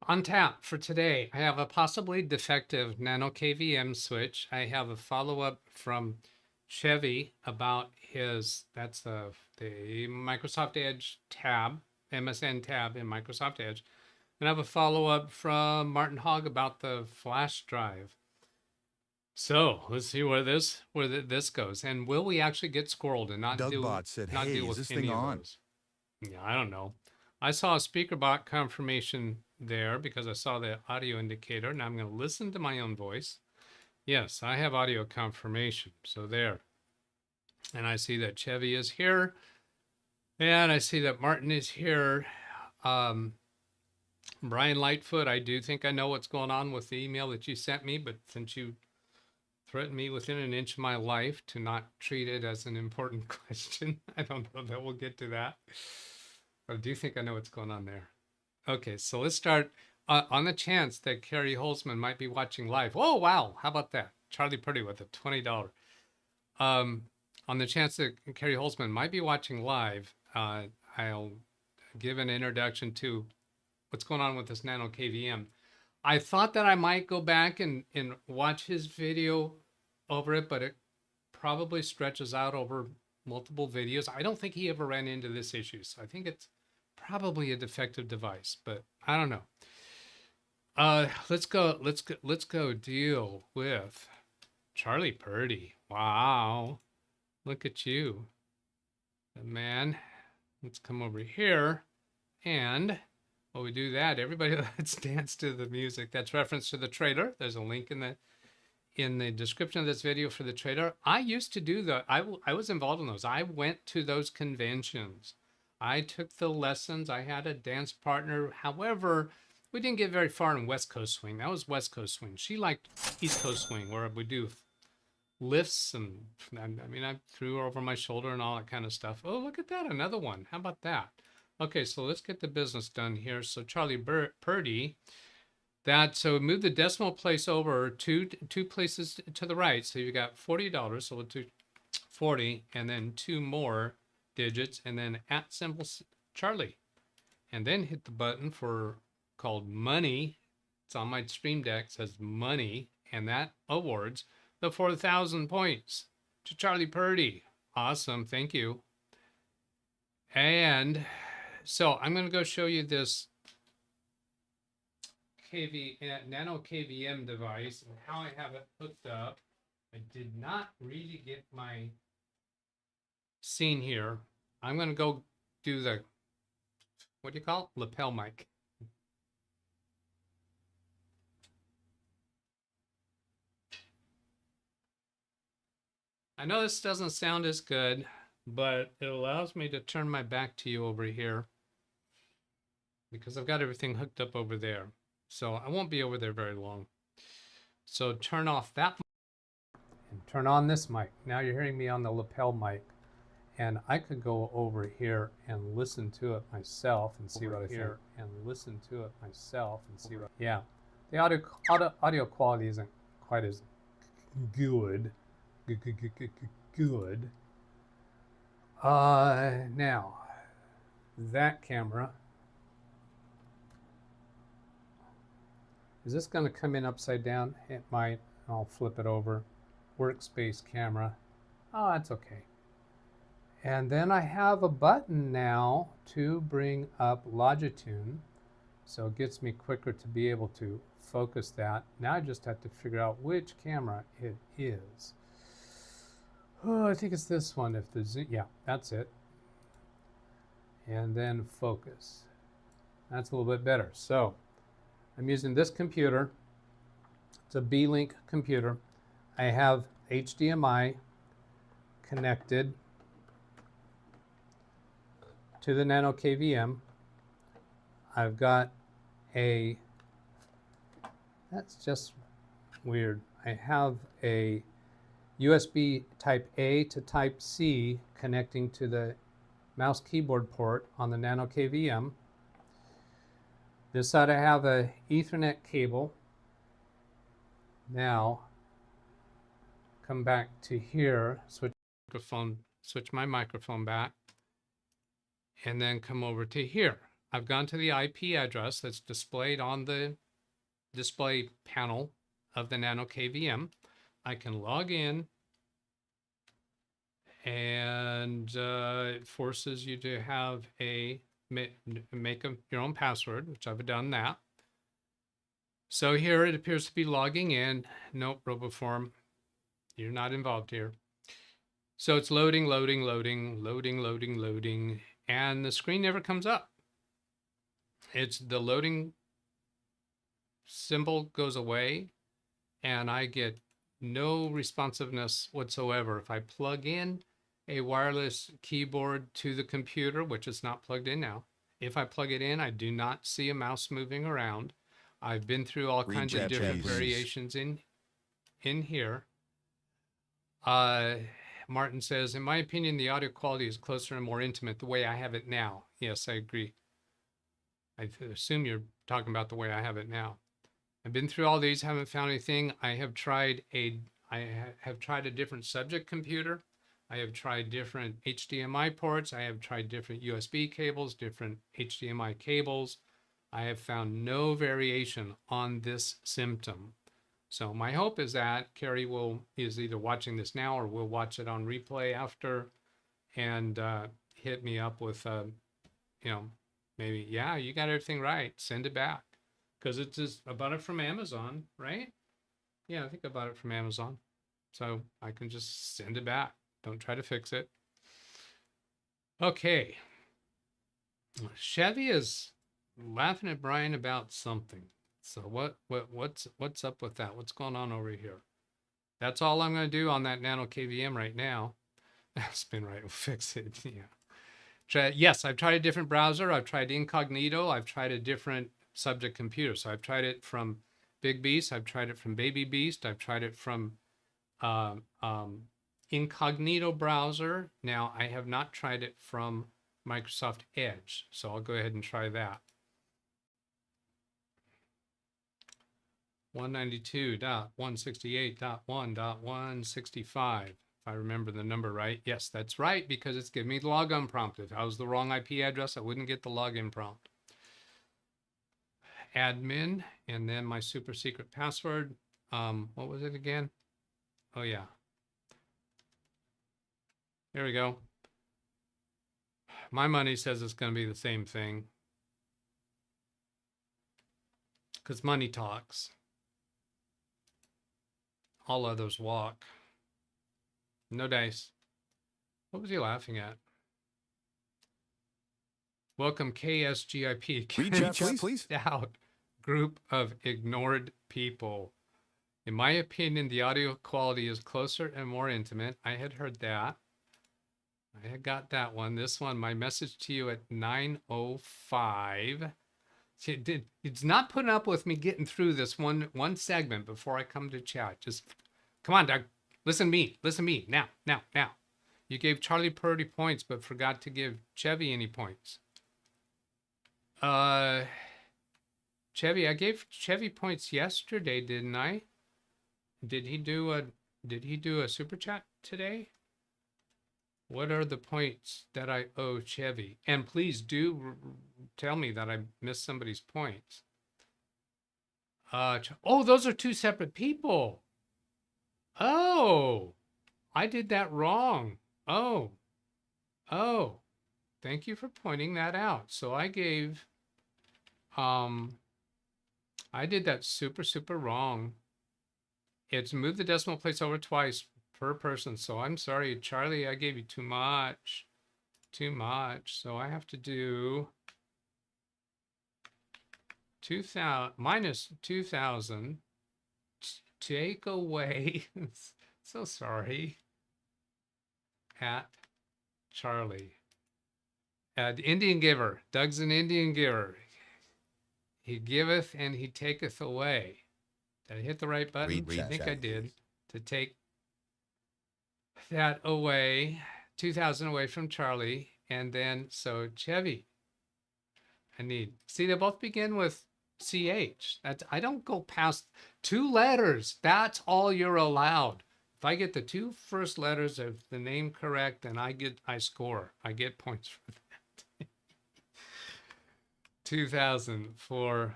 On tap for today, I have a possibly defective nano KVM switch. I have a follow-up from Chevy about that's the Microsoft Edge tab, MSN tab in Microsoft Edge. And I have a follow-up from Martin Hogg about the flash drive. So let's see where this goes. And will we actually get squirreled and not DougBot said, not "Hey, deal is with this thing any of on?" those? Yeah, I don't know. I saw a speaker bot confirmation there because I saw the audio indicator. Now I'm going to listen to my own voice. Yes, I have audio confirmation. So there. And I see that Chevy is here. And I see that Martin is here. Um, Brian Lightfoot, I do think I know what's going on with the email that you sent me, but since you threatened me within an inch of my life to not treat it as an important question, I don't know that we'll get to that. But I do think I know what's going on there. Okay, so let's start on the chance that Carrie Holzman might be watching live. Oh, wow. How about that? Charlie Purdy with a $20. On the chance that Carrie Holzman might be watching live, I'll give an introduction to what's going on with this nano KVM. I thought that I might go back and watch his video over it, but it probably stretches out over multiple videos. I don't think he ever ran into this issue, so I think it's probably a defective device, but I don't know. Let's go deal with Charlie Purdy. Wow, look at you, the man. Let's come over here, and while we do that, everybody, let's dance to the music. That's reference to the trailer. There's a link in the description of this video for the trailer. I used to do I was involved in those. I went to those conventions. I took the lessons. I had a dance partner. However, we didn't get very far in West Coast swing. That was West Coast swing. She liked East Coast swing, where we do lifts and I mean, I threw her over my shoulder and all that kind of stuff. Oh, look at that. Another one. How about that? Okay, so let's get the business done here. So Charlie Purdy, so move the decimal place over two places to the right. So you've got $40. So we'll do 40 and then two more digits and then at symbol Charlie. And then hit the button called money. It's on my stream deck, says money, and that awards the 4,000 points to Charlie Purdy. Awesome, thank you. And so I'm going to go show you this nano KVM device and how I have it hooked up. I did not really get my scene here. I'm going to go do the, what do you call it? Lapel mic. I know this doesn't sound as good, but it allows me to turn my back to you over here because I've got everything hooked up over there. So I won't be over there very long. So turn off that mic and turn on this mic. Now you're hearing me on the lapel mic. And I could go over here and listen to it myself and see what I hear and listen to it myself and see what, yeah. The audio quality isn't quite as good. Good. Now, that camera, is this going to come in upside down? It might. I'll flip it over. Workspace camera. Oh, that's okay. And then I have a button now to bring up longitude. So it gets me quicker to be able to focus that. Now I just have to figure out which camera it is. Oh, I think it's this one. If the zoom, yeah, that's it. And then focus. That's a little bit better. So I'm using this computer. It's a B-Link computer. I have HDMI connected to the nano KVM. I've got that's just weird. I have a USB type A to type C connecting to the mouse keyboard port on the nano KVM. This side I have a Ethernet cable. Now come back to here, switch my microphone back, and then come over to here. I've gone to the IP address that's displayed on the display panel of the Nano KVM. I can log in, and it forces you to have make your own password, which I've done that. So here it appears to be logging in. Nope, RoboForm, you're not involved here. So it's loading, and the screen never comes up. It's the loading symbol goes away, and I get no responsiveness whatsoever. If I plug in a wireless keyboard to the computer, which is not plugged in now, if I plug it in, I do not see a mouse moving around. I've been through all kinds of different variations in here. Martin says, in my opinion, the audio quality is closer and more intimate the way I have it now. Yes, I agree. I assume you're talking about the way I have it now. I've been through all these, haven't found anything. I have tried a different subject computer. I have tried different HDMI ports. I have tried different USB cables, different HDMI cables. I have found no variation on this symptom. So my hope is that Carrie is either watching this now or will watch it on replay after, and hit me up with, maybe, yeah, you got everything right. Send it back. Because it's just, I bought it from Amazon, right? Yeah, I think I bought it from Amazon. So I can just send it back. Don't try to fix it. Okay. Chevy is laughing at Brian about something. So what's up with that? What's going on over here? That's all I'm going to do on that Nano KVM right now. Spin right will fix it. Yeah. Yes, I've tried a different browser. I've tried incognito. I've tried a different subject computer. So I've tried it from Big Beast. I've tried it from Baby Beast. I've tried it from incognito browser. Now I have not tried it from Microsoft Edge. So I'll go ahead and try that. 192.168.1.165. If I remember the number right. Yes, that's right, because it's giving me the logon prompt. If I was the wrong IP address, I wouldn't get the login prompt. Admin, and then my super secret password. What was it again? Oh yeah. There we go. My money says it's going to be the same thing, because money talks. All others walk. No dice. What was he laughing at? Welcome KSGIP. Read chat, please. Out group of ignored people. In my opinion, the audio quality is closer and more intimate. I had heard that. I had got that one. This one, my message to you at 9:05. It's not putting up with me getting through this one segment before I come to chat. Just come on, Doug. Listen to me. Now. You gave Charlie Purdy points, but forgot to give Chevy any points. Chevy, I gave Chevy points yesterday, didn't I? Did he do a super chat today? What are the points that I owe Chevy? And please do tell me that I missed somebody's points. Oh, those are two separate people. Oh, I did that wrong. Oh, thank you for pointing that out. So I gave, I did that super wrong. It's moved the decimal place over twice per person. So I'm sorry, Charlie, I gave you too much. So I have to do 2,000 minus 2,000. Take away, so sorry, at Charlie. The Indian giver. Doug's an Indian giver. He giveth and he taketh away. Did I hit the right button? I think I did. To take that away, 2,000 away from Charlie. And then, so Chevy, I need, see, they both begin with CH. I don't go past 2 letters. That's all you're allowed. If I get the 2 first letters of the name correct, then I score. I get points for that. 2000 for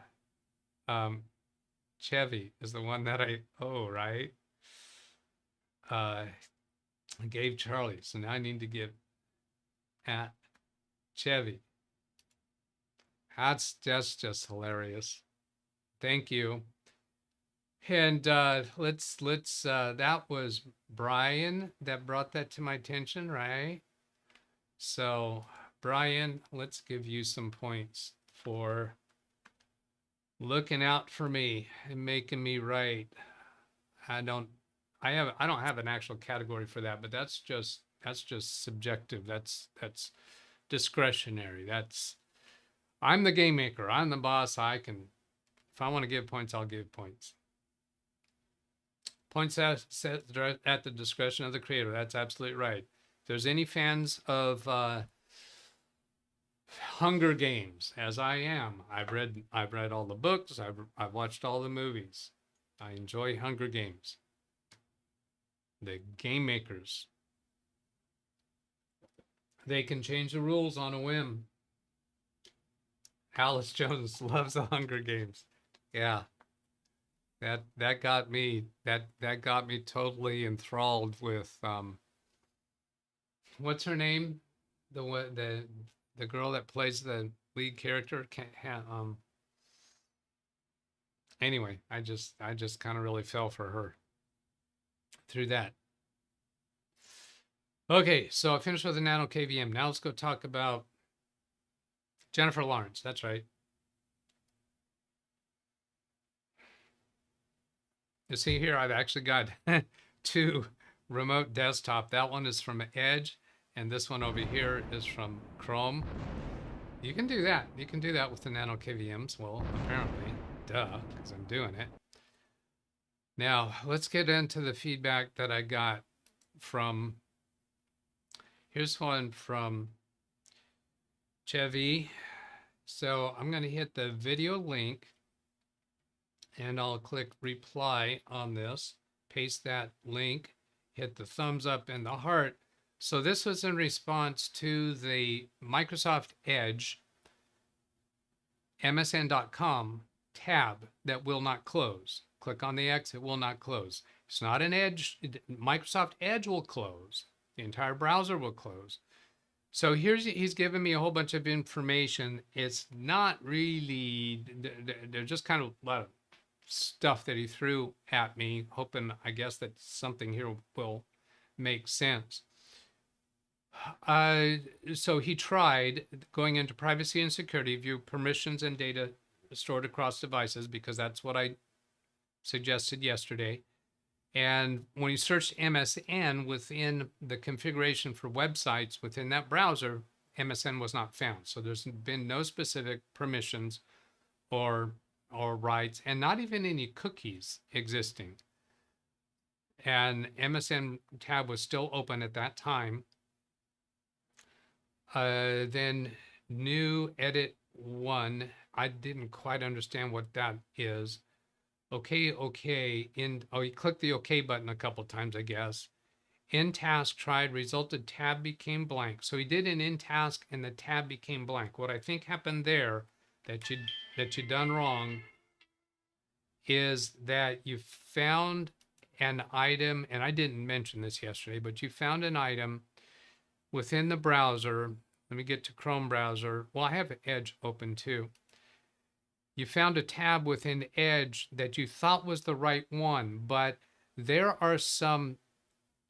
Chevy is the one that I owe, right? I gave Charlie, so now I need to give at Chevy. That's just hilarious. Thank you. And let's that was Brian that brought that to my attention, right? So Brian, let's give you some points for looking out for me and making me right. I don't have an actual category for that, but that's just subjective. That's discretionary. I'm the game maker. I'm the boss. If I want to give points, I'll give points. Points set at the discretion of the creator. That's absolutely right. If there's any fans of Hunger Games, as I am, I've read all the books. I've watched all the movies. I enjoy Hunger Games. The game makers, they can change the rules on a whim. Alice Jones loves the Hunger Games. Yeah. That got me totally enthralled with what's her name? The girl that plays the lead character. Anyway, I just kind of really fell for her through that. Okay, so I finished with the nano KVM. Now let's go talk about Jennifer Lawrence. That's right. You see here, I've actually got two remote desktop. That one is from Edge, and this one over here is from Chrome. You can do that. You can do that with the nano KVMs. Well, apparently, duh, because I'm doing it. Now, let's get into the feedback that I got from, here's one from Chevy. So I'm going to hit the video link and I'll click reply on this, paste that link, hit the thumbs up and the heart. So this was in response to the Microsoft Edge MSN.com tab that will not close. Click on the X, it will not close. It's not an Edge. Microsoft Edge will close. The entire browser will close. So he's given me a whole bunch of information. It's not really, they're just kind of a lot of stuff that he threw at me, hoping, I guess, that something here will make sense. So he tried going into privacy and security, view permissions and data stored across devices, because that's what I suggested yesterday. And when you searched MSN within the configuration for websites within that browser, MSN was not found. So there's been no specific permissions or rights, and not even any cookies existing. And MSN tab was still open at that time. Then new edit 1, I didn't quite understand what that is. Okay, he clicked the OK button a couple times, I guess. In task tried, resulted tab became blank. So he did an in task and the tab became blank. What I think happened there that you done wrong is that you found an item, and I didn't mention this yesterday, but you found an item within the browser. Let me get to Chrome browser. Well, I have Edge open too. You found a tab within Edge that you thought was the right one, but there are some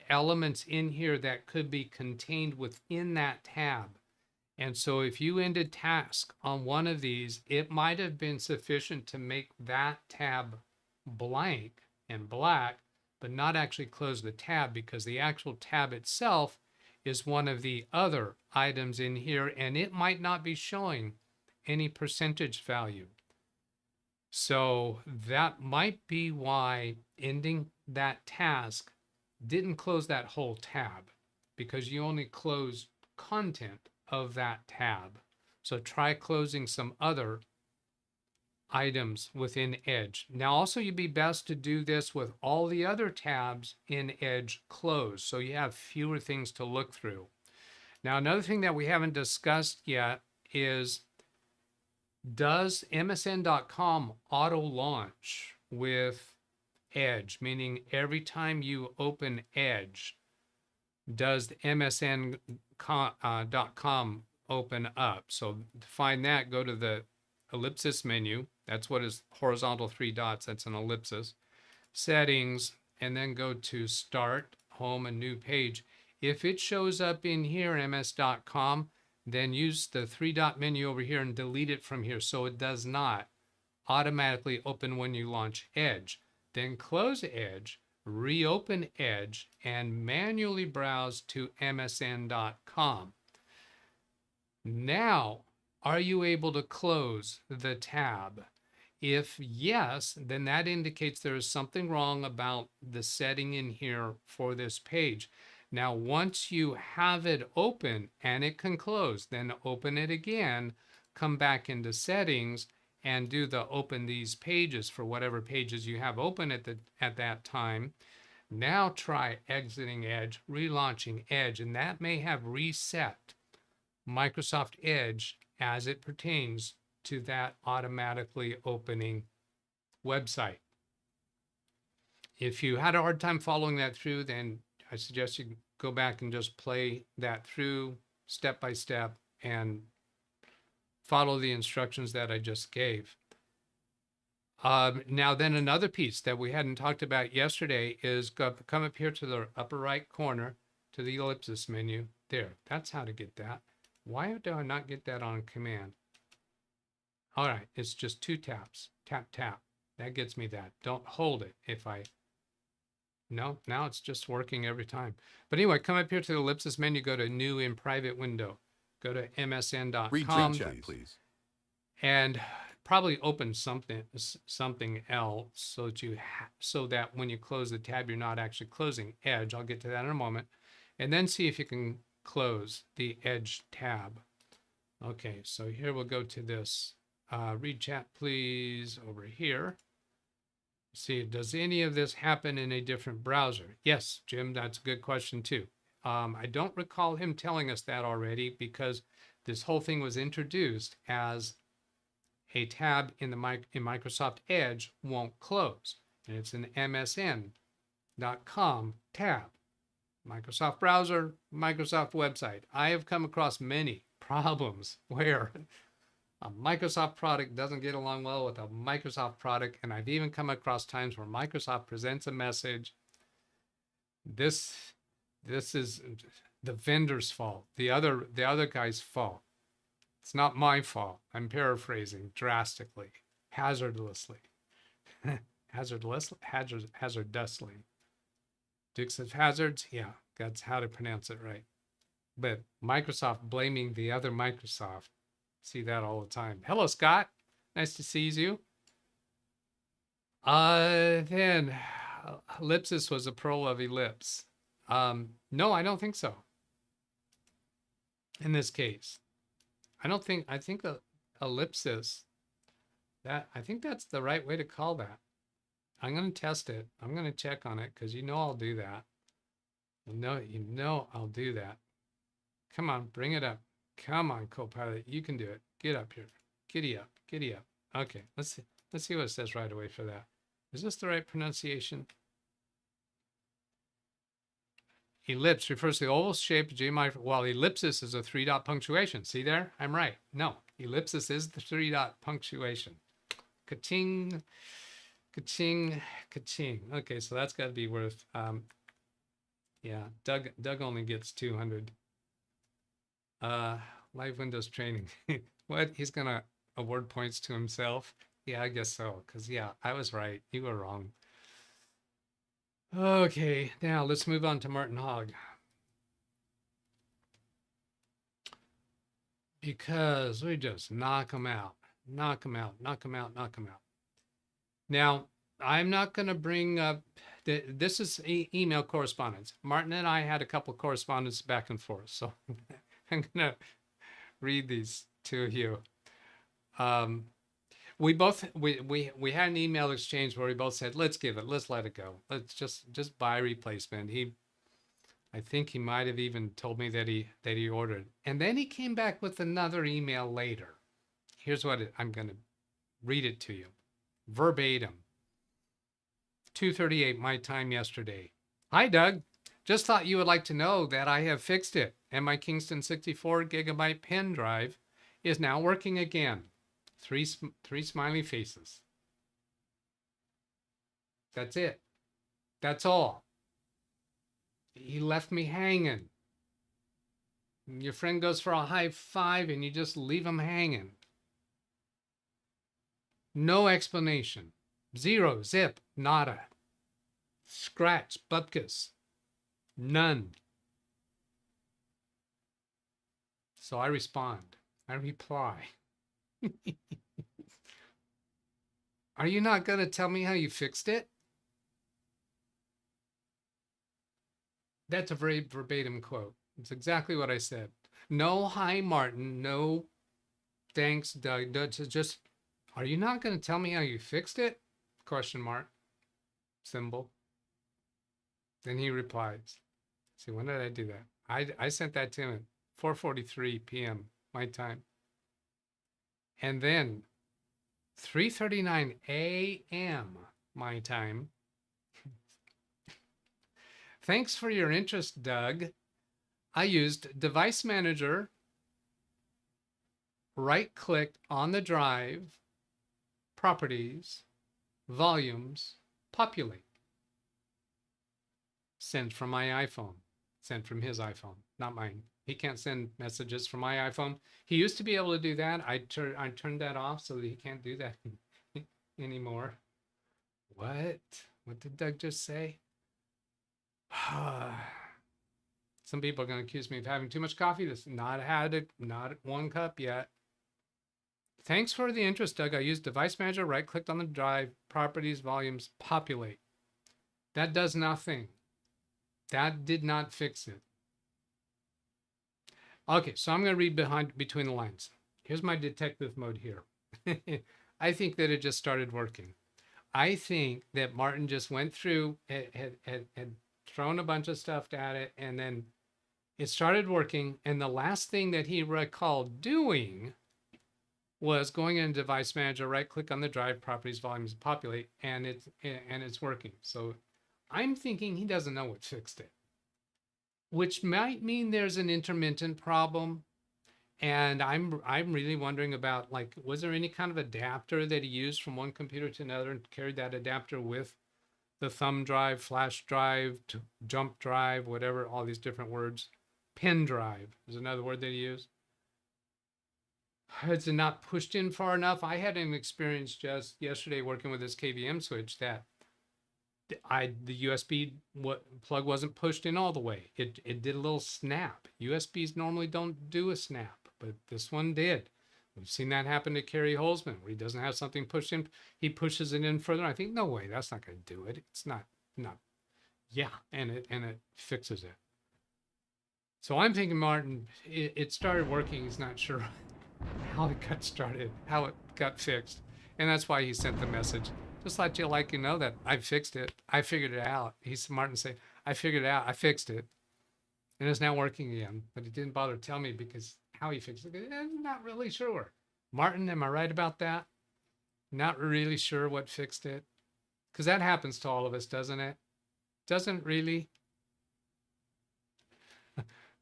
elements in here that could be contained within that tab. And so if you ended task on one of these, it might have been sufficient to make that tab blank and black, but not actually close the tab, because the actual tab itself is one of the other items in here, and it might not be showing any percentage value. So that might be why ending that task didn't close that whole tab, because you only closed content of that tab. So try closing some other items within Edge. Now also, you'd be best to do this with all the other tabs in Edge closed, so you have fewer things to look through. Now another thing that we haven't discussed yet is Does MSN.com auto launch with Edge? Meaning every time you open Edge, does the MSN.com open up? So to find that, go to the ellipsis menu. That's what is horizontal 3 dots. That's an ellipsis. Settings, and then go to Start, Home, and New Page. If it shows up in here, ms.com, then use the 3-dot menu over here and delete it from here so it does not automatically open when you launch Edge. Then close Edge, reopen Edge, and manually browse to msn.com. Now, are you able to close the tab? If yes, then that indicates there is something wrong about the setting in here for this page. Now, once you have it open and it can close, then open it again, come back into settings and do the open these pages for whatever pages you have open at that time. Now try exiting Edge, relaunching Edge, and that may have reset Microsoft Edge as it pertains to that automatically opening website. If you had a hard time following that through, then I suggest you go back and just play that through step by step and follow the instructions that I just gave. Now then, another piece that we hadn't talked about yesterday is come up here to the upper right corner to the ellipsis menu. There, that's how to get that. Why do I not get that on command? All right, it's just 2 taps. Tap, tap. That gets me that. Don't hold it if I... No, now it's just working every time. But anyway, come up here to the ellipsis menu, go to New in Private Window. Go to msn.com. Read chat, please. And probably open something else so that so that when you close the tab, you're not actually closing Edge. I'll get to that in a moment. And then see if you can close the Edge tab. Okay, so here we'll go to this. Read chat, please, over here. See, does any of this happen in a different browser? Yes, Jim, that's a good question too. I don't recall him telling us that already because this whole thing was introduced as a tab in Microsoft Edge won't close. And it's an msn.com tab. Microsoft browser, Microsoft website. I have come across many problems where a Microsoft product doesn't get along well with a Microsoft product, and I've even come across times where Microsoft presents a message. This is the vendor's fault, the other guy's fault. It's not my fault. I'm paraphrasing drastically, hazardously. Hazardously. Dukes of Hazzards, yeah, that's how to pronounce it right. But Microsoft blaming the other Microsoft. See that all the time. Hello, Scott. Nice to see you. Then ellipsis was a pro of ellipse. No, I don't think so. In this case, I think the ellipsis, I think that's the right way to call that. I'm going to test it. I'm going to check on it because you know I'll do that. You know I'll do that. Come on, bring it up. Come on, Copilot, you can do it. Get up here. Giddy up. Giddy up. Okay, let's see what it says right away for that. Is this the right pronunciation? Ellipse refers to the oval shape of geometry, while ellipsis is a 3-dot punctuation. See there? I'm right. No, ellipsis is the 3-dot punctuation. Ka-ching, ka-ching, ka-ching. Okay, so that's got to be worth, yeah, Doug only gets 200. Live Windows training. What? He's going to award points to himself? Yeah, I guess so. Because, yeah, I was right. You were wrong. Okay, now let's move on to Martin Hogg. Because we just knock him out. Knock him out. Knock him out. Knock him out. Now, I'm not going to bring up... This is email correspondence. Martin and I had a couple of correspondence back and forth. So I'm going to read these to you. We had an email exchange where we both said, let's let it go. Let's just buy a replacement. I think he might have even told me that he ordered. And then he came back with another email later. Here's what I'm going to read it to you verbatim. 2:38 my time yesterday. Hi, Doug. Just thought you would like to know that I have fixed it, and my Kingston 64 gigabyte pen drive is now working again. Three smiley faces. That's it. That's all. He left me hanging. Your friend goes for a high five and you just leave him hanging. No explanation. Zero, zip, nada. Scratch, bupkis. None. So I respond. I reply. Are you not going to tell me how you fixed it? That's a very verbatim quote. It's exactly what I said. No, hi, Martin. No, thanks, Doug. Just, are you not going to tell me how you fixed it? Question mark. Symbol. Then he replies. See, when did I do that? I sent that to him at 4:43 p.m. my time. And then 3:39 a.m. my time. Thanks for your interest, Doug. I used Device Manager, right-clicked on the drive, Properties, Volumes, Populate. Sent from my iPhone. Sent from his iPhone, not mine. He can't send messages from my iPhone. He used to be able to do that. I turned that off so that he can't do that anymore. What? What did Doug just say? Some people are going to accuse me of having too much coffee. This not one cup yet. Thanks for the interest, Doug. I used Device Manager, right-clicked on the drive, Properties, Volumes, Populate. That does nothing. That did not fix it. Okay, so I'm going to read between the lines. Here's my detective mode here. I think that it just started working. I think that Martin just went through, had thrown a bunch of stuff at it, and then it started working. And the last thing that he recalled doing was going in Device Manager, right-click on the drive, Properties, Volumes, Populate, and it's working. So I'm thinking he doesn't know what fixed it, which might mean there's an intermittent problem. And I'm really wondering about, like, was there any kind of adapter that he used from one computer to another and carried that adapter with the thumb drive, flash drive, jump drive, whatever, all these different words. Pen drive is another word that he used. Has it not pushed in far enough? I had an experience just yesterday working with this KVM switch that the USB plug wasn't pushed in all the way. It did a little snap. USBs normally don't do a snap, but this one did. We've seen that happen to Kerry Holzman, where he doesn't have something pushed in. He pushes it in further. I think, no way, that's not going to do it. It's not. Yeah, and it fixes it. So I'm thinking, Martin, it started working. He's not sure how it got started, how it got fixed. And that's why he sent the message. Just let you know that I fixed it. I figured it out. Martin said, I figured it out. I fixed it. And it's now working again. But he didn't bother to tell me because how he fixed it. I'm not really sure. Martin, am I right about that? Not really sure what fixed it. Because that happens to all of us, doesn't it? Doesn't really.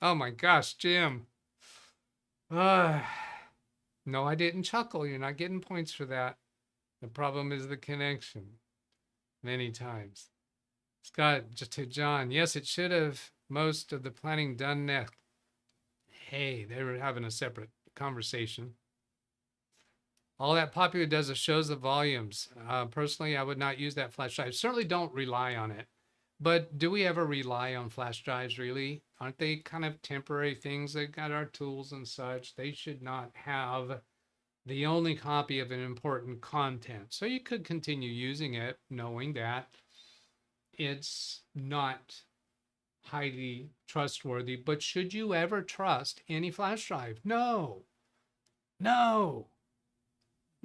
Oh my gosh, Jim. No, I didn't chuckle. You're not getting points for that. The problem is the connection. Many times. Scott, just to John. Yes, it should have most of the planning done next. Hey, they were having a separate conversation. All that Popular does is shows the volumes. Personally, I would not use that flash drive. Certainly don't rely on it. But do we ever rely on flash drives, really? Aren't they kind of temporary things? They've got our tools and such. They should not have the only copy of an important content. So you could continue using it knowing that it's not highly trustworthy. But should you ever trust any flash drive? No.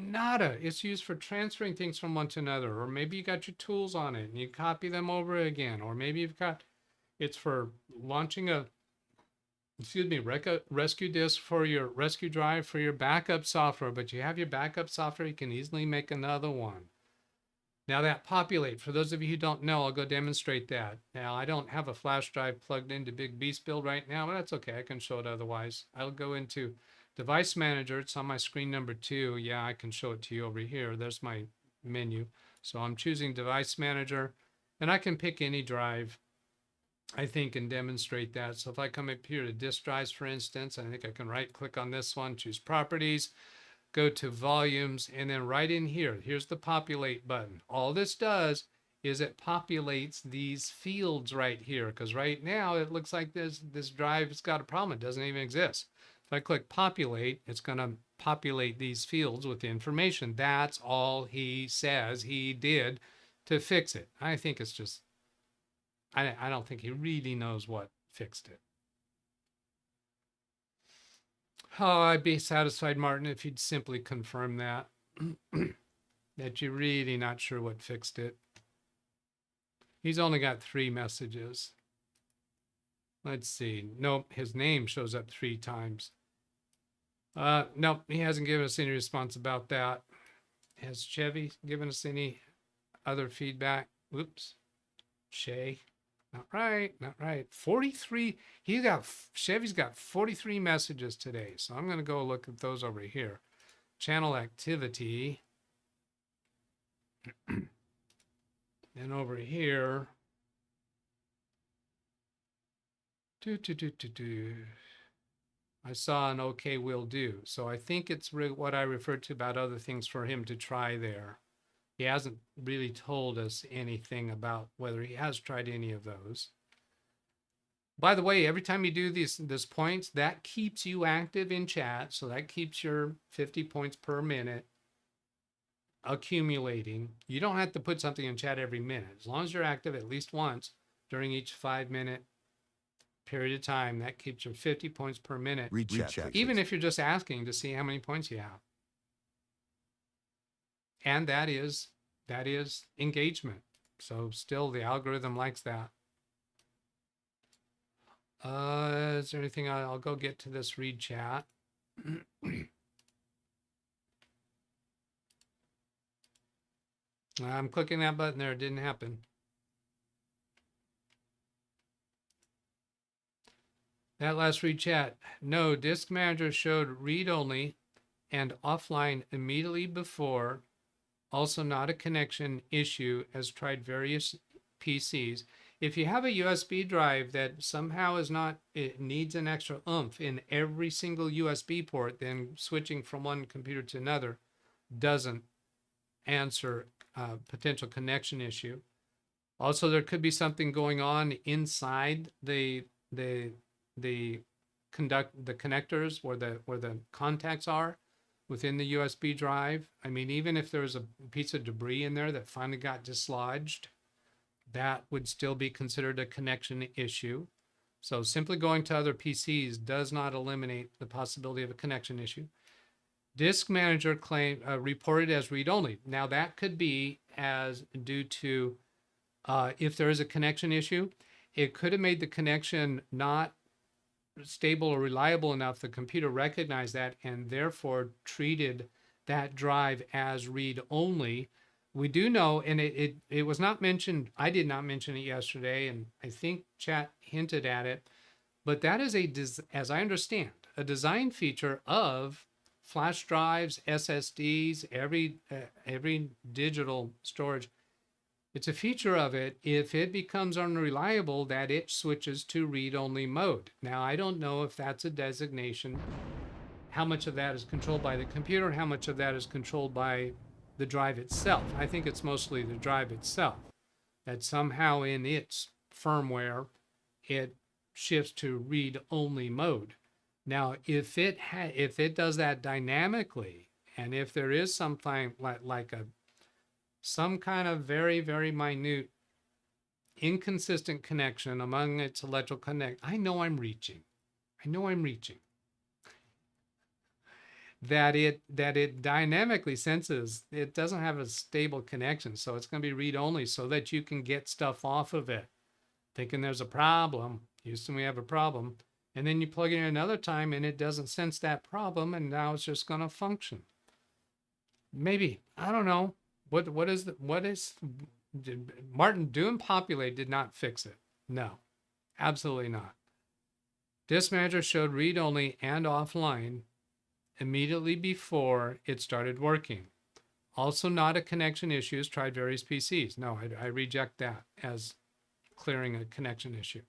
Nada. It's used for transferring things from one to another. Or maybe you got your tools on it and you copy them over again. Or maybe it's for launching a rescue disk for your rescue drive for your backup software, but you have your backup software, you can easily make another one. Now that populate, for those of you who don't know, I'll go demonstrate that. Now I don't have a flash drive plugged into Big Beast Build right now, but that's okay. I can show it otherwise. I'll go into Device Manager. It's on my screen number 2. Yeah, I can show it to you over here. There's my menu. So I'm choosing Device Manager, and I can pick any drive, I think, and demonstrate that. So if I come up here to disk drives, for instance, I think I can right click on this one, choose properties, go to volumes, and then right in here, here's the populate button. All this does is it populates these fields right here, because right now it looks like this drive has got a problem. It doesn't even exist. If I click populate, it's going to populate these fields with information. That's all he says he did to fix it. I think it's just, I don't think he really knows what fixed it. Oh, I'd be satisfied, Martin, if you'd simply confirm that, that you're really not sure what fixed it. He's only got 3 messages. Let's see. Nope, his name shows up 3 times. Nope, he hasn't given us any response about that. Has Chevy given us any other feedback? Oops. Shay. Not right, not right. 43. Chevy's got 43 messages today. So I'm going to go look at those over here. Channel activity. And over here. I saw an okay, will do. So I think it's what I referred to about other things for him to try there. He hasn't really told us anything about whether he has tried any of those. By the way, every time you do these points, that keeps you active in chat. So that keeps your 50 points per minute accumulating. You don't have to put something in chat every minute. As long as you're active at least once during each 5-minute period of time, that keeps your 50 points per minute. Even if you're just asking to see how many points you have. And that is engagement. So still the algorithm likes that. Is there anything? I'll go get to this read chat. I'm clicking that button there. It didn't happen. That last read chat. No, Disk Manager showed read only and offline immediately before. Also not a connection issue, as tried various PCs. If you have a USB drive that somehow is not, it needs an extra oomph in every single USB port, then switching from one computer to another doesn't answer a potential connection issue. Also, there could be something going on inside the connectors where the contacts are within the USB drive. I mean, even if there was a piece of debris in there that finally got dislodged, that would still be considered a connection issue. So simply going to other PCs does not eliminate the possibility of a connection issue. Disk Manager reported as read-only. Now that could be as due to, if there is a connection issue, it could have made the connection not stable or reliable enough. The computer recognized that and therefore treated that drive as read-only. We do know, and it was not mentioned, I did not mention it yesterday, and I think chat hinted at it, but that is as I understand, a design feature of flash drives, SSDs, every digital storage. It's a feature of it. If it becomes unreliable, that it switches to read-only mode. Now, I don't know if that's a designation, how much of that is controlled by the computer, how much of that is controlled by the drive itself. I think it's mostly the drive itself, that somehow in its firmware, it shifts to read-only mode. Now, if it does that dynamically, and if there is something like some kind of very, very minute inconsistent connection among its electrical connect, I know I'm reaching. That it dynamically senses it doesn't have a stable connection, so it's going to be read-only so that you can get stuff off of it. Thinking there's a problem, Houston, we have a problem, And then you plug it in another time and it doesn't sense that problem, and now it's just going to function. Maybe, I don't know. What is Martin doing populate did not fix it. No, absolutely not. Disk Manager showed read only and offline immediately before it started working. Also not a connection issue. Tried various PCs. No, I reject that as clearing a connection issue.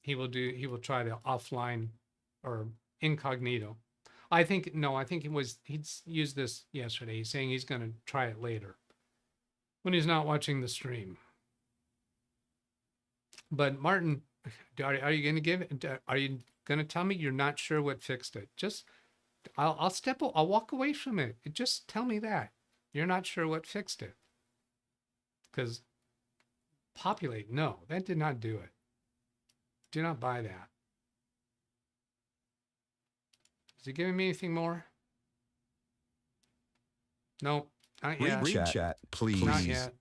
He will try the offline or incognito. I think he'd used this yesterday. He's saying he's going to try it later when he's not watching the stream. But Martin, are you going to tell me you're not sure what fixed it? Just, I'll walk away from it. Just tell me that you're not sure what fixed it. Because populate, no, that did not do it. Do not buy that. Is he giving me anything more? No, not yet. Read chat, please. Not yet.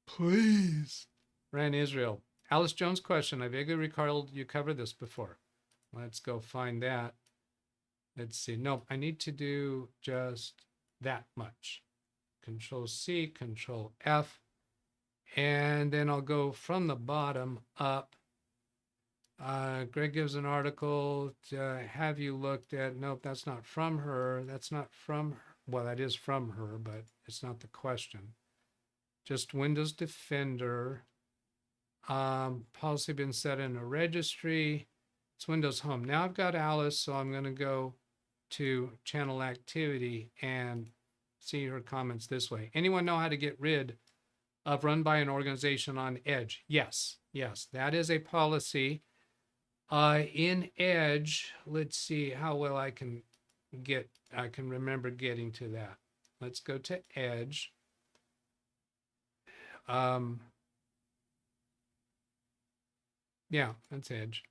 Please. Ran Israel. Alice Jones question. I vaguely recalled you covered this before. Let's go find that. Let's see. Nope, I need to do just that much. Control C, Control F. And then I'll go from the bottom up. Greg gives an article. Have you looked at? Nope, that's not from her. That's not from her. Well, that is from her, but it's not the question. Just Windows Defender. Policy been set in a registry. It's Windows Home. Now I've got Alice, so I'm going to go to channel activity and see her comments this way. Anyone know how to get rid of run by an organization on Edge? Yes, that is a policy. In Edge, let's see how well I can remember getting to that. Let's go to Edge. Yeah, that's Edge.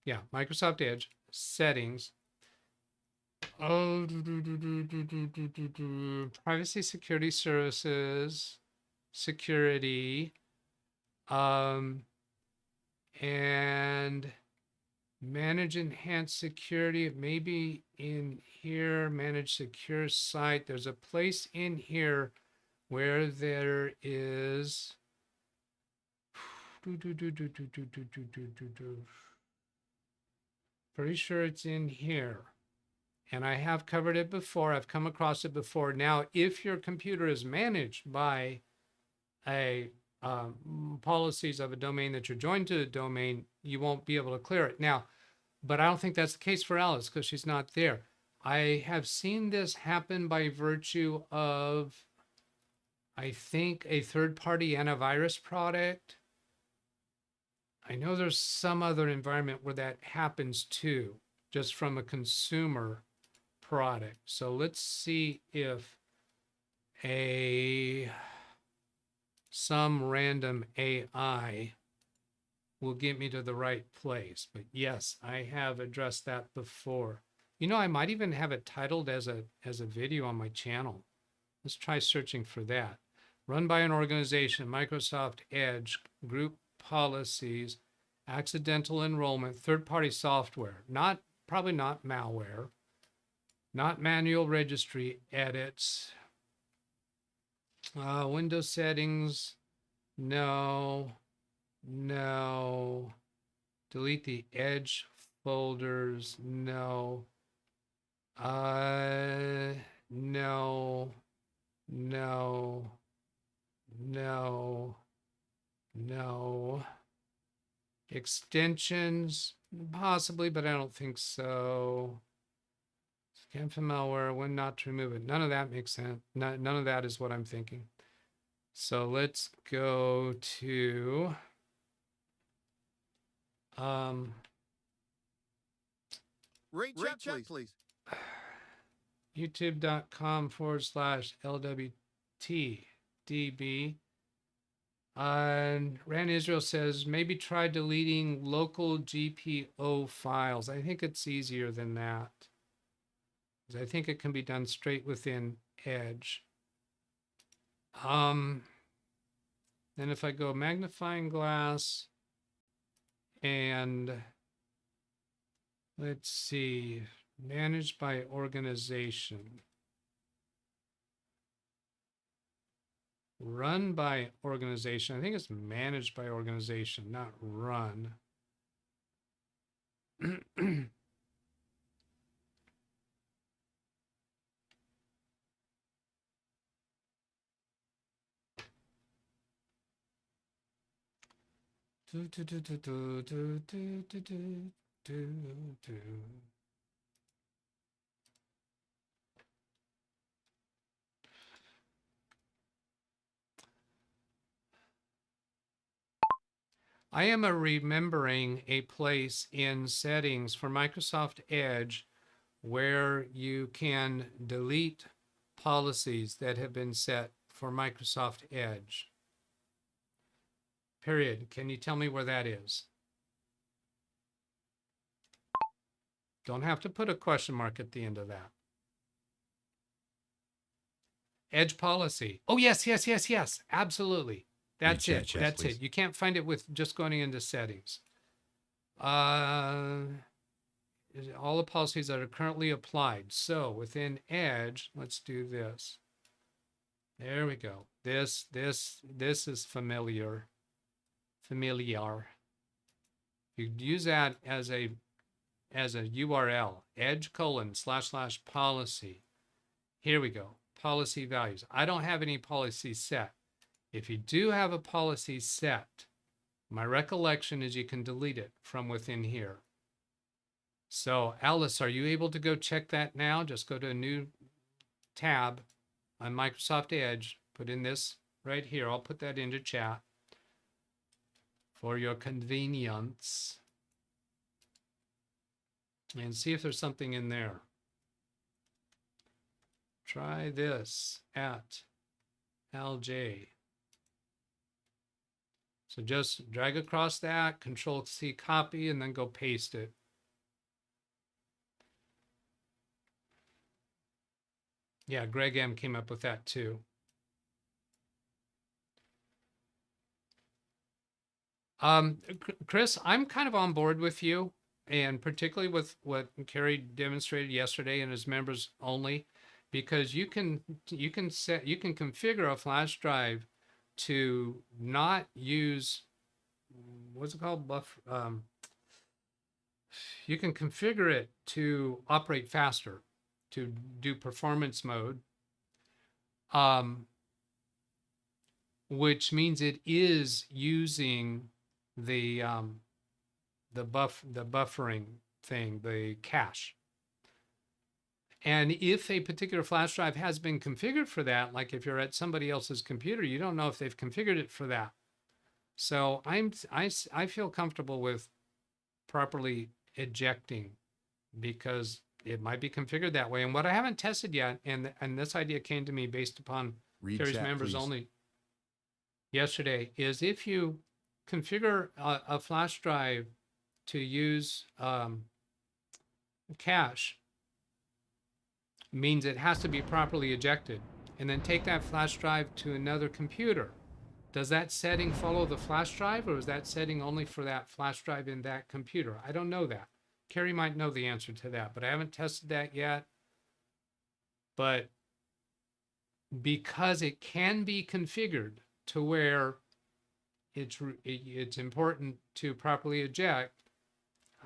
Yeah, Microsoft Edge, settings. Oh, privacy, security services, security, and manage enhanced security. Maybe in here, manage secure site. There's a place in here where there is pretty sure it's in here. And I have covered it before. I've come across it before. Now, if your computer is managed by a policies of a domain that you're joined to the domain, you won't be able to clear it. Now, but I don't think that's the case for Alice because she's not there. I have seen this happen by virtue of, I think, a third-party antivirus product. I know there's some other environment where that happens too, just from a consumer product. So let's see if some random AI will get me to the right place. But yes, I have addressed that before. You know, I might even have it titled as a video on my channel. Let's try searching for that. Run by an organization, Microsoft Edge, group policies, accidental enrollment, third-party software, probably not malware, not manual registry edits, Windows settings, no, delete the Edge folders, no, no. Extensions, possibly, but I don't think so. Scan for malware, when not to remove it. None of that makes sense. None of that is what I'm thinking. So let's go to Rate chat, please. youtube.com/LWTDB. And Ran Israel says, maybe try deleting local GPO files. I think it's easier than that. I think it can be done straight within Edge. Then if I go magnifying glass and let's see, managed by organization. Run by organization. I think it's managed by organization, not run. I am remembering a place in settings for Microsoft Edge where you can delete policies that have been set for Microsoft Edge. Period. Can you tell me where that is? Don't have to put a question mark at the end of that. Edge policy. Oh, yes, yes, yes, yes. Absolutely. That's it. That's it. You can't find it with just going into settings. All the policies that are currently applied. So within Edge, let's do this. There we go. This is familiar. You use that as a URL, edge://policy. Here we go. Policy values. I don't have any policies set. If you do have a policy set, my recollection is you can delete it from within here. So Alice, are you able to go check that now? Just go to a new tab on Microsoft Edge, put in this right here. I'll put that into chat for your convenience. And see if there's something in there. Try this at LJ. So just drag across that, Control-C copy, and then go paste it. Yeah, Greg M came up with that too. Chris, I'm kind of on board with you, and particularly with what Kerry demonstrated yesterday and his members only, because you can configure a flash drive to not use, what's it called, you can configure it to operate faster, to do performance mode, which means it is using the buffering thing, the cache. And if a particular flash drive has been configured for that, like if you're at somebody else's computer, you don't know if they've configured it for that. So I feel comfortable with properly ejecting because it might be configured that way. And what I haven't tested yet, and this idea came to me based upon Kerry's members only yesterday, is if you configure a flash drive to use cache, means it has to be properly ejected, and then take that flash drive to another computer. Does that setting follow the flash drive, or is that setting only for that flash drive in that computer? I don't know that. Kerry might know the answer to that, but I haven't tested that yet. But because it can be configured to where it's important to properly eject,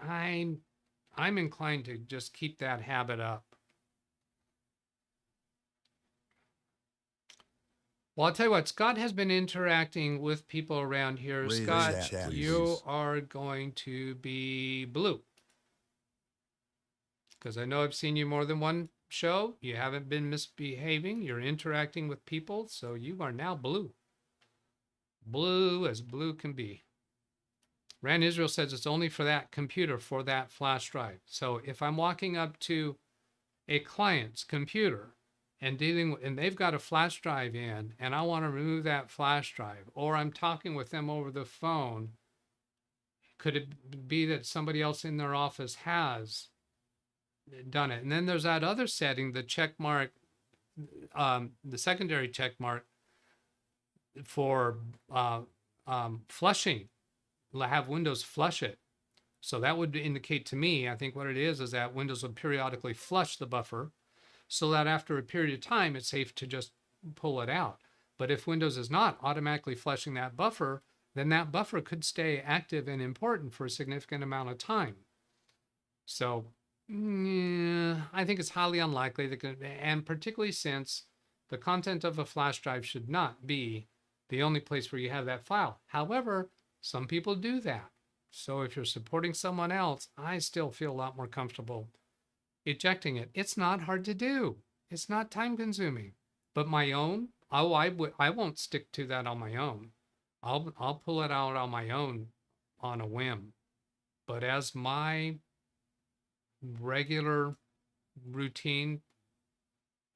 I'm inclined to just keep that habit up. Well, I'll tell you what, Scott has been interacting with people around here. Raise Scott, chat, you are going to be blue. Because I know I've seen you more than one show. You haven't been misbehaving. You're interacting with people. So you are now blue. Blue as blue can be. Rand Israel says it's only for that computer, for that flash drive. So if I'm walking up to a client's computer and they've got a flash drive in, and I want to remove that flash drive, or I'm talking with them over the phone, could it be that somebody else in their office has done it? And then there's that other setting, the check mark, the secondary check mark, for flushing, have Windows flush it. So that would indicate to me, I think what it is that Windows will periodically flush the buffer so that after a period of time, it's safe to just pull it out. But if Windows is not automatically flushing that buffer, then that buffer could stay active and important for a significant amount of time. So I think it's highly unlikely that, and particularly since the content of a flash drive should not be the only place where you have that file. However, some people do that. So if you're supporting someone else, I still feel a lot more comfortable ejecting it. It's not hard to do. It's not time consuming. But my own, I won't stick to that on my own. I'll pull it out on my own on a whim. But as my regular routine,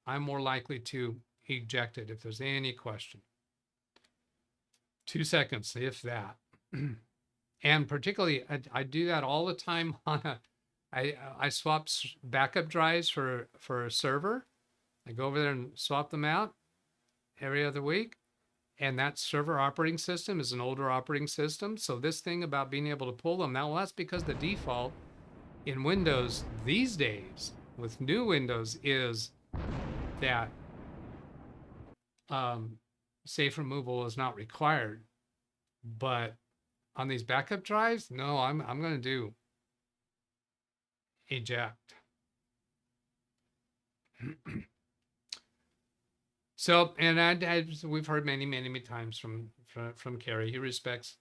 I'm more likely to eject it if there's any question. 2 seconds, if that. And particularly, I do that all the time on I swap backup drives for a server. I go over there and swap them out every other week. And that server operating system is an older operating system. So this thing about being able to pull them, now that's because the default in Windows these days with new Windows is that safe removal is not required. But on these backup drives, no, I'm going to do eject. So, and we've heard many times from Kerry. He respects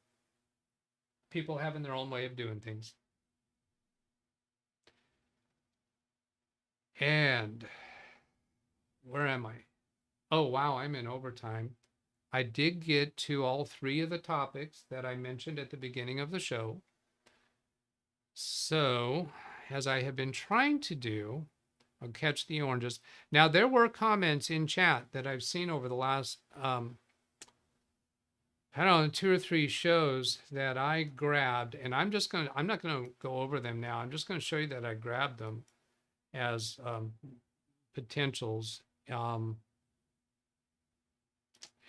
people having their own way of doing things. And where am I? Oh, wow, I'm in overtime. I did get to all 3 of the topics that I mentioned at the beginning of the show. So, as I have been trying to do, I'll catch the oranges. Now, there were comments in chat that I've seen over the last, I don't know, 2 or 3 shows that I grabbed, and I'm not going to go over them now. I'm just going to show you that I grabbed them as potentials.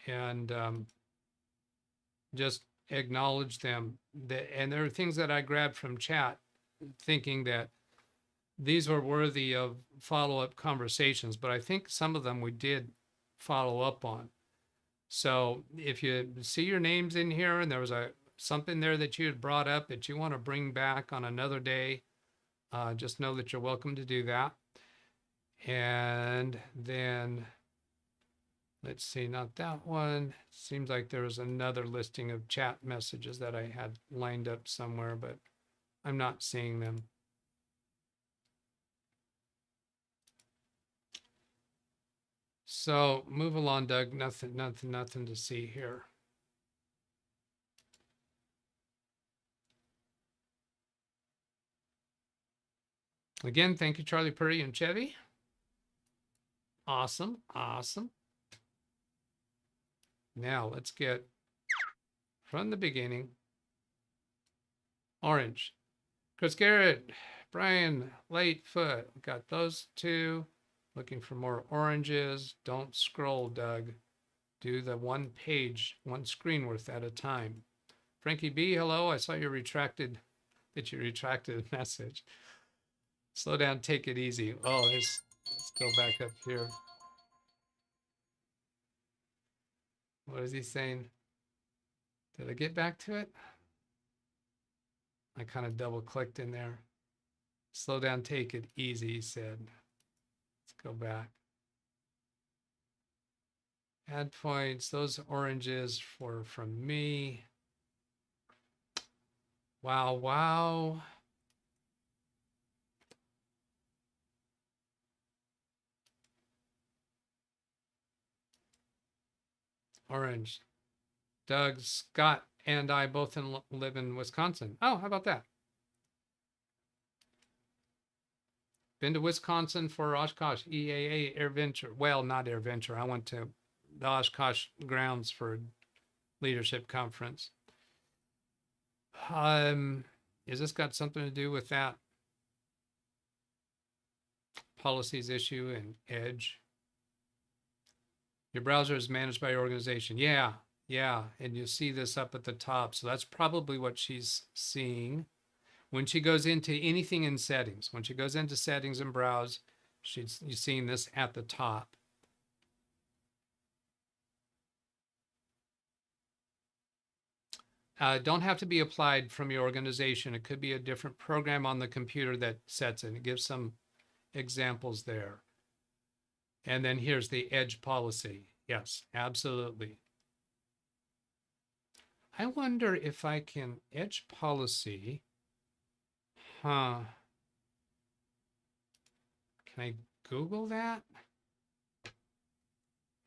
And just acknowledge them. And there are things that I grabbed from chat thinking that these were worthy of follow-up conversations, but I think some of them we did follow up on. So if you see your names in here and there was something there that you had brought up that you want to bring back on another day, just know that you're welcome to do that. And then let's see, not that one. Seems like there was another listing of chat messages that I had lined up somewhere, but I'm not seeing them. So move along, Doug. Nothing to see here. Again, thank you, Charlie Purdy and Chevy. Awesome. Now let's get from the beginning. Orange. Chris Garrett, Brian Lightfoot. Got those 2. Looking for more oranges. Don't scroll, Doug. Do the one screen worth at a time. Frankie B, hello. I saw you retracted a message. Slow down, take it easy. Oh, let's go back up here. What is he saying? Did I get back to it? I kind of double clicked in there. Slow down, take it easy, he said. Let's go back. Add points, those oranges from me. Wow. Orange. Doug, Scott, and I both live in Wisconsin. Oh, how about that? Been to Wisconsin for Oshkosh EAA AirVenture. Well, not AirVenture. I went to the Oshkosh grounds for leadership conference. Has this got something to do with that policies issue and Edge? Your browser is managed by your organization. Yeah, Yeah, and you see this up at the top. So that's probably what she's seeing. When she goes into anything in settings, when she goes into settings and browse, you're seeing this at the top. Don't have to be applied from your organization. It could be a different program on the computer that sets it. It gives some examples there. And then here's the edge policy. Yes, absolutely. I wonder if I can edge policy. Huh. Can I Google that?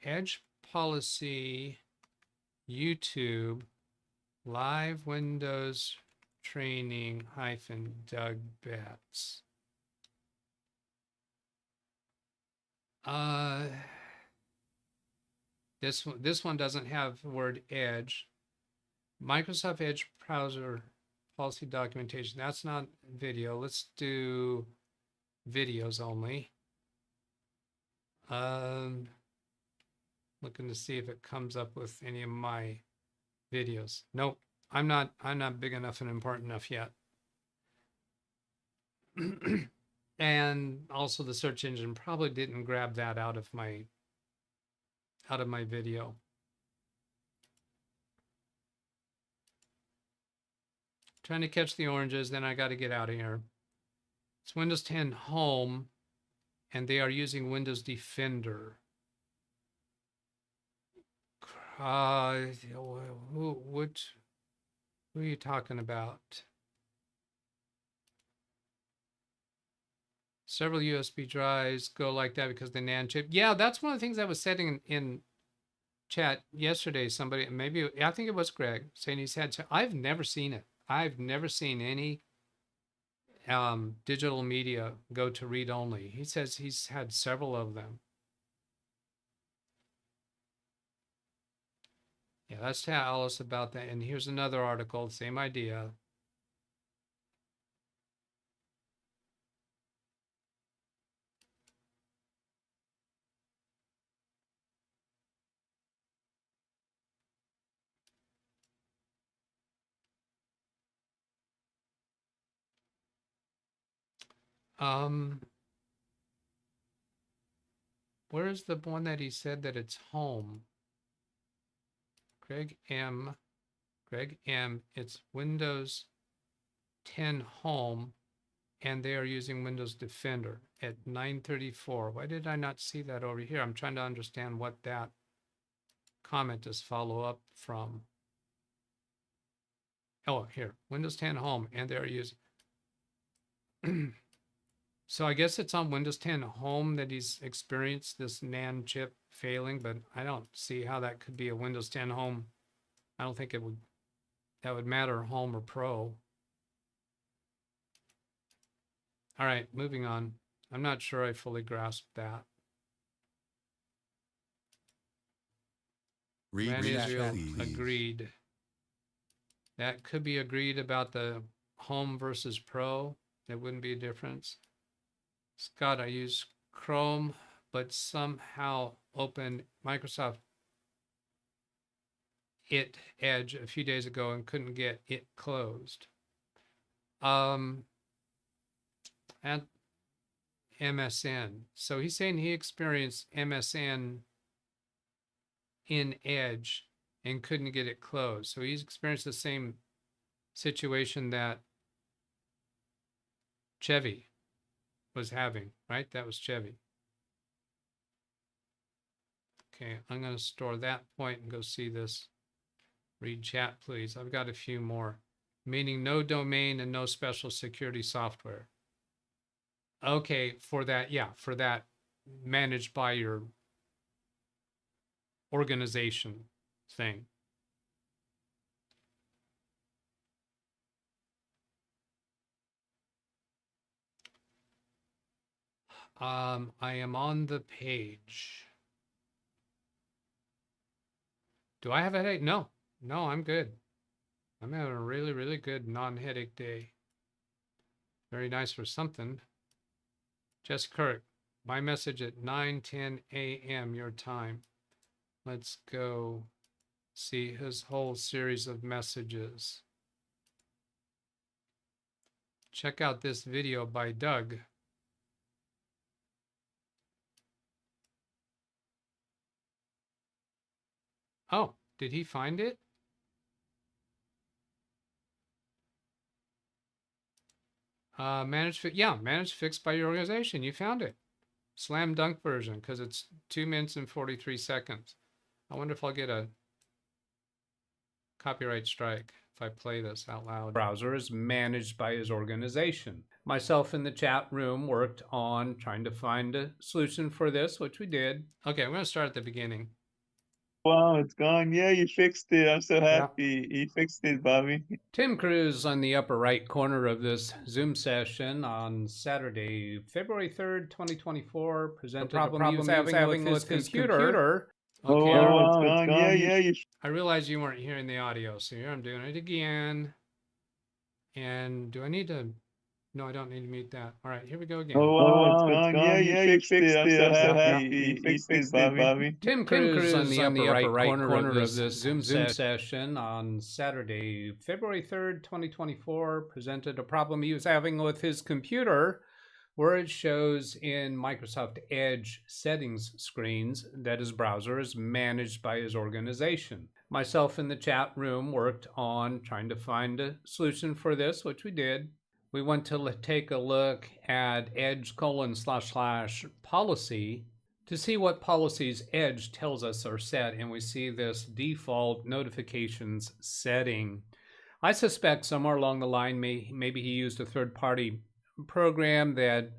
Edge policy, YouTube, live Windows training -DougBetts. This one doesn't have the word edge. Microsoft Edge browser policy documentation. That's not video. Let's do videos only. Looking to see if it comes up with any of my videos. Nope. I'm not big enough and important enough yet. And also the search engine probably didn't grab that out of my video. Trying to catch the oranges, then I got to get out of here. It's Windows 10 Home, and they are using Windows Defender. Who are you talking about? Several USB drives go like that because the NAND chip. Yeah, that's one of the things I was saying in chat yesterday. Somebody, maybe, I think it was Greg, saying he's had, I've never seen it. I've never seen any digital media go to read only. He says he's had several of them. Yeah, let's tell Alice about that. And here's another article, same idea. Where's the one that he said that it's home? Greg M, it's Windows 10 Home, and they are using Windows Defender at 9:34. Why did I not see that over here? I'm trying to understand what that comment is follow up from. Oh, here, Windows 10 Home, and they're using. So I guess it's on Windows 10 Home that he's experienced this NAND chip failing, but I don't see how that could be a Windows 10 Home. I don't think that would matter, Home or Pro. All right, moving on. I'm not sure I fully grasped that. Read Israel please. agreed. That could be agreed about the Home versus Pro. There wouldn't be a difference. Scott, I use Chrome, but somehow opened Microsoft Edge a few days ago and couldn't get it closed. And MSN. So he's saying he experienced MSN in Edge and couldn't get it closed. So he's experienced the same situation that Chevy was having, right? That was Chevy. Okay, I'm going to store that point and go see this. Read chat, please. I've got a few more. Meaning no domain and no special security software. Okay, for that, yeah, for that managed by your organization thing. I am on the page. Do I have a headache? No, I'm good. I'm having a really, really good non-headache day. Very nice for something. Jess Kirk, my message at 9:10 a.m. your time. Let's go see his whole series of messages. Check out this video by Doug. Oh, did he find it? Manage fixed by your organization. You found it. Slam dunk version, because it's 2 minutes and 43 seconds. I wonder if I'll get a copyright strike if I play this out loud. Browser is managed by his organization. Myself in the chat room worked on trying to find a solution for this, which we did. Okay, I'm going to start at the beginning. Wow, it's gone. Yeah, you fixed it. I'm so happy. You fixed it, Bobby. Tim Cruz on the upper right corner of this Zoom session on Saturday, February 3rd, 2024, presented the problem he was having with his computer. Okay. Oh, wow, it's gone. Yeah, I realized you weren't hearing the audio, so here I'm doing it again. And do I need to? No, I don't need to mute that. All right, here we go again. Oh, wow, it's gone. Yeah, you fixed it. I'm so happy. You fixed it, Bobby. Tim Cruz on the upper right corner of this Zoom session on Saturday, February 3rd, 2024, presented a problem he was having with his computer, where it shows in Microsoft Edge settings screens that his browser is managed by his organization. Myself in the chat room worked on trying to find a solution for this, which we did. We want to take a look at edge://policy to see what policies Edge tells us are set, and we see this default notifications setting. I suspect somewhere along the line, maybe he used a third-party program that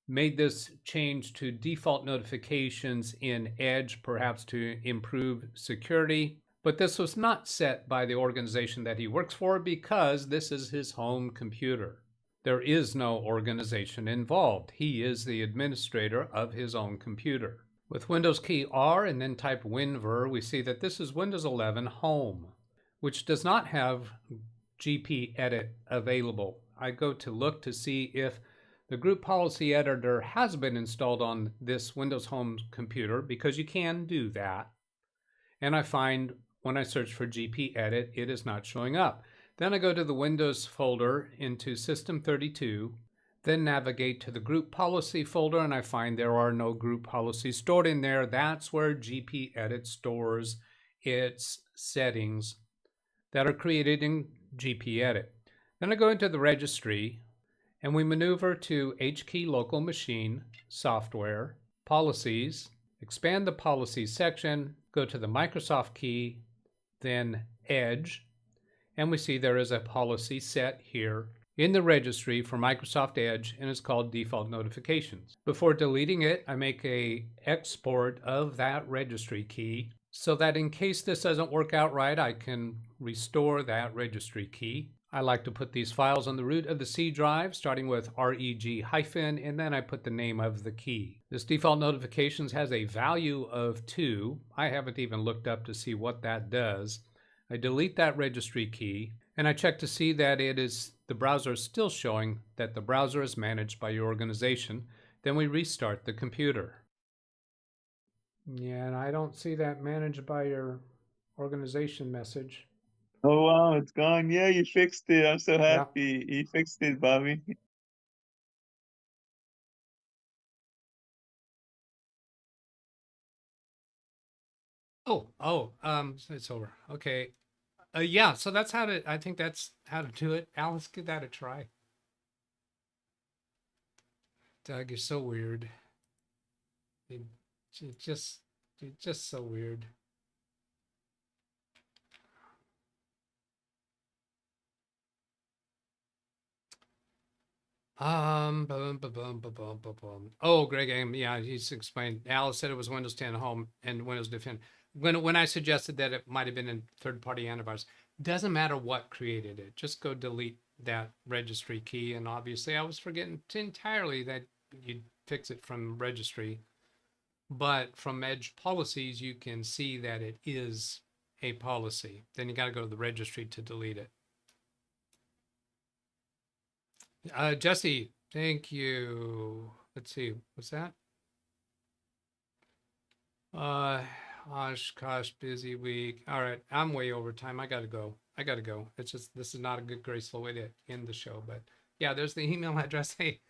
made this change to default notifications in Edge, perhaps to improve security. But this was not set by the organization that he works for because this is his home computer. There is no organization involved. He is the administrator of his own computer. With Windows key R and then type WinVer, we see that this is Windows 11 Home, which does not have GP Edit available. I go to look to see if the group policy editor has been installed on this Windows Home computer, because you can do that. And I find when I search for GP Edit, it is not showing up. Then I go to the Windows folder into System32, then navigate to the Group Policy folder, and I find there are no group policies stored in there. That's where GP Edit stores its settings that are created in GP Edit. Then I go into the registry, and we maneuver to HKey Local Machine, Software, Policies, expand the Policies section, go to the Microsoft key, then Edge, and we see there is a policy set here in the registry for Microsoft Edge, and it's called Default Notifications. Before deleting it, I make an export of that registry key so that in case this doesn't work out right, I can restore that registry key. I like to put these files on the root of the C drive, starting with reg-, and then I put the name of the key. This default notifications has a value of 2. I haven't even looked up to see what that does. I delete that registry key, and I check to see that the browser is still showing that the browser is managed by your organization. Then we restart the computer. Yeah, and I don't see that managed by your organization message. Oh, wow, it's gone. Yeah, you fixed it. I'm so happy. You fixed it, Bobby. It's over. Okay. Yeah, so I think that's how to do it. Alice, give that a try. Doug, you're so weird. You're just so weird. Oh, Greg, yeah, he's explained. Alice said it was Windows 10 Home and Windows Defend. When I suggested that it might have been in third-party antivirus, doesn't matter what created it. Just go delete that registry key. And obviously, I was forgetting entirely that you'd fix it from registry. But from Edge policies, you can see that it is a policy. Then you got to go to the registry to delete it. Jesse, thank you. Let's see, what's that? Gosh, busy week. All right, I'm way over time. I gotta go. It's just this is not a good graceful way to end the show. But yeah, there's the email address. Hey,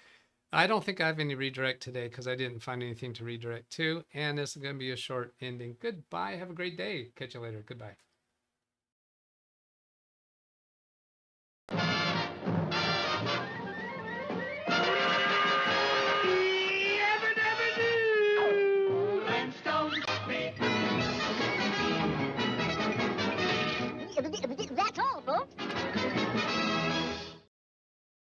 I don't think I have any redirect today because I didn't find anything to redirect to. And this is gonna be a short ending. Goodbye. Have a great day. Catch you later. Goodbye.